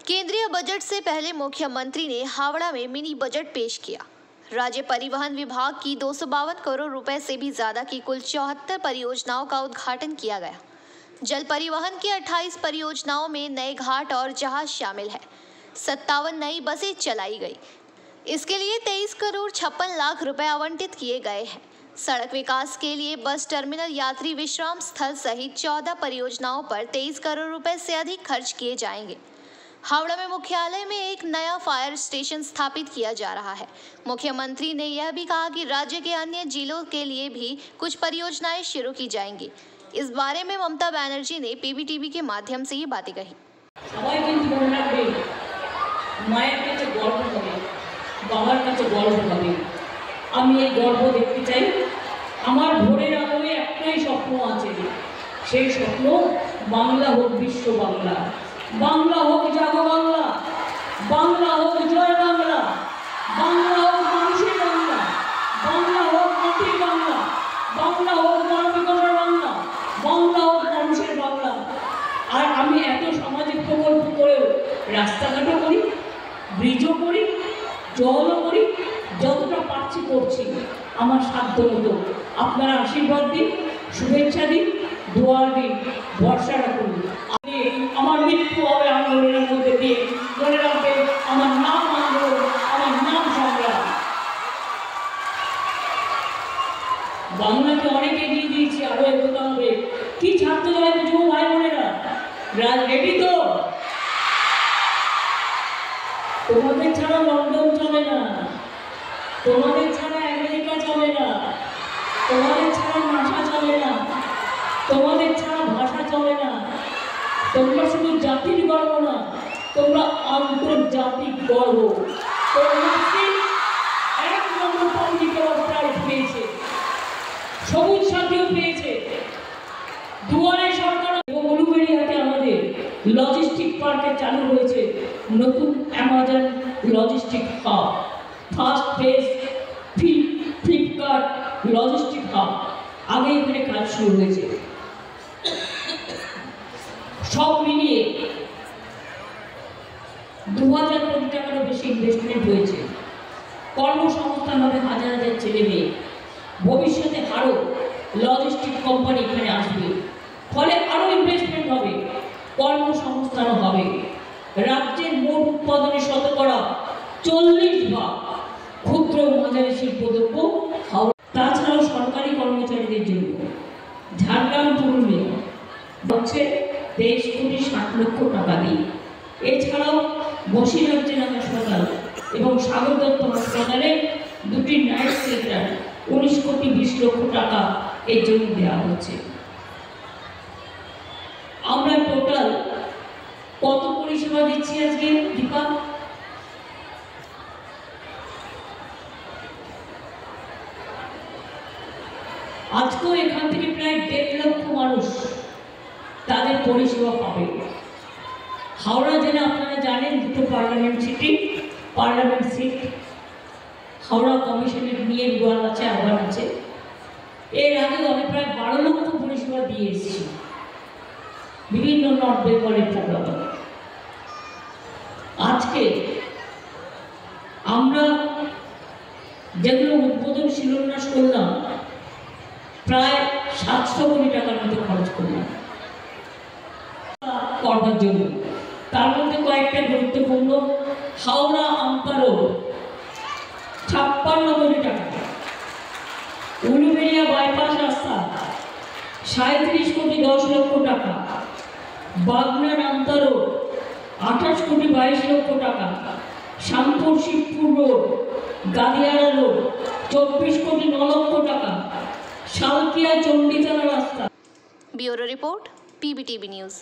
केंद्रीय बजट से पहले मुख्यमंत्री ने हावड़ा में मिनी बजट पेश किया। राज्य परिवहन विभाग की 252 करोड़ रुपए से भी ज्यादा की कुल 74 परियोजनाओं का उद्घाटन किया गया। जल परिवहन की 28 परियोजनाओं में नए घाट और जहाज शामिल है। 57 नई बसें चलाई गई। इसके लिए 23 करोड़ 56 लाख रुपए आवंटित किए गए हैं। सड़क विकास के लिए बस टर्मिनल, यात्री विश्राम स्थल सहित 14 परियोजनाओं पर 23 करोड़ रुपए से अधिक खर्च किए जाएंगे। हावड़ा में मुख्यालय में एक नया फायर स्टेशन स्थापित किया जा रहा है। मुख्यमंत्री ने यह भी कहा कि राज्य के अन्य जिलों के लिए भी कुछ परियोजनाएं शुरू की जाएंगी। इस बारे में ममता बनर्जी ने पीबीटीवी के माध्यम से ये बातें कही। আমি এই গর্ব দেখতে চাই। আমার ভোরের আলোয় একটাই স্বপ্ন আছে, সেই স্বপ্ন বাংলা হোক বিশ্ব বাংলা, বাংলা হোক জাগো বাংলা, বাংলা হোক জয় বাংলা, বাংলা হোক মানুষের বাংলা, বাংলা হোক মাটির বাংলা, বাংলা হোক মানবিকতার বাংলা, বাংলা হোক মানুষের বাংলা। আর আমি এত সামাজিক প্রকল্প করেও রাস্তাঘাটও করি, ব্রিজও করি, জলও করি, যতটা পারছি করছি আমার সাধ্য মতো। আপনারা আশীর্বাদ দিন, শুভেচ্ছা দিন, দোয়া দিন, ভরসা রাখুন। আমার মৃত্যু হবে আন্দোলনের মধ্যে দিয়ে। মনে রাখবেন, আমার নাম আন্দোলন, আমার নাম সংগ্রাম। বাংলাকে অনেক এগিয়ে দিয়েছি, আরো এগোতে হবে। কি ছাত্র জগতের যুব ভাই বোনেরা, রেডি তো? তোমাদের ছাড়া লন্ডন চলে না, তোমাদের ছাড়া আমেরিকা চলে না, তোমাদের ছাড়া নাসা চলে না, তোমাদের ছাড়া ভাষা চলে না। তোমরা শুধু জাতির গর্ব না, তোমরা আন্তর্জাতিক গর্ব। এক নম্বর পঞ্জিকা প্রাইজ পেয়েছে, সবুজ সাথীও পেয়েছে। দুয়ারে সরকার এবং উলুবেড়িয়াতে আমাদের লজিস্টিক পার্কে চালু হয়েছে নতুন Amazon logistic hub. First phase Flipkart logistic hub, আগে এখানে কাজ শুরু হয়েছে। সব মিলিয়ে 2000 কোটি টাকারও বেশি ইনভেস্টমেন্ট হয়েছে। কর্মসংস্থান হবে হাজার হাজার ছেলে মেয়ে। ভবিষ্যতে আরও লজিস্টিক কোম্পানি এখানে আসবে, ফলে আরও ইনভেস্টমেন্ট হবে, কর্মসংস্থানও হবে। রাজ্যের মোট উৎপাদনের 40% ক্ষুদ্র মাঝারি শিল্পদ্রব্য। তাছাড়াও সরকারি কর্মচারীদের জন্য ঝাড়গ্রাম পুরুলিয়া হচ্ছে 23 কোটি 60 লক্ষ টাকা দিয়ে। এছাড়াও বসিরহাট জেলা হাসপাতাল এবং সাগর দত্ত হাসপাতালে 2টি নাইট সেন্টার 19 কোটি 20 লক্ষ টাকা এর জন্য দেওয়া হচ্ছে। আমরা টোটাল কত পরিষেবা দিচ্ছি আজকে দীপা? আজকেও এখান থেকে প্রায় 1.5 লক্ষ মানুষ তাদের পরিষেবা পাবে। হাওড়া জেলা আপনারা জানেন, 2টো পার্লামেন্ট সিট হাওড়া কমিশনের নিয়ে রুয়াল আছে, আহ্বান আছে। এর আগে আমি প্রায় 12 লক্ষ পরিষেবা দিয়ে এসেছি বিভিন্ন নর্থ বেঙ্গলের প্রোগ্রামে। আজকে আমরা যেগুলো উদ্বোধন শিলান্যাস করলাম, প্রায় 700 কোটি টাকার মতো খরচ করলাম করবার জন্য। তার মধ্যে কয়েকটা গুরুত্বপূর্ণ: হাওড়া আমতা রোড 56 কোটি টাকা, উলুবেড়িয়া বাইপাস রাস্তা 37 কোটি 10 লক্ষ টাকা, বাগনান আমতা রোড 28 কোটি 22 লক্ষ টাকা, শ্যামপুর শিবপুর রোড, গাদিয়ারা রোড 24 কোটি 9 লক্ষ টাকা, সালকিয়া চণ্ডীতলা রাস্তা। Bureau report, PBTV news.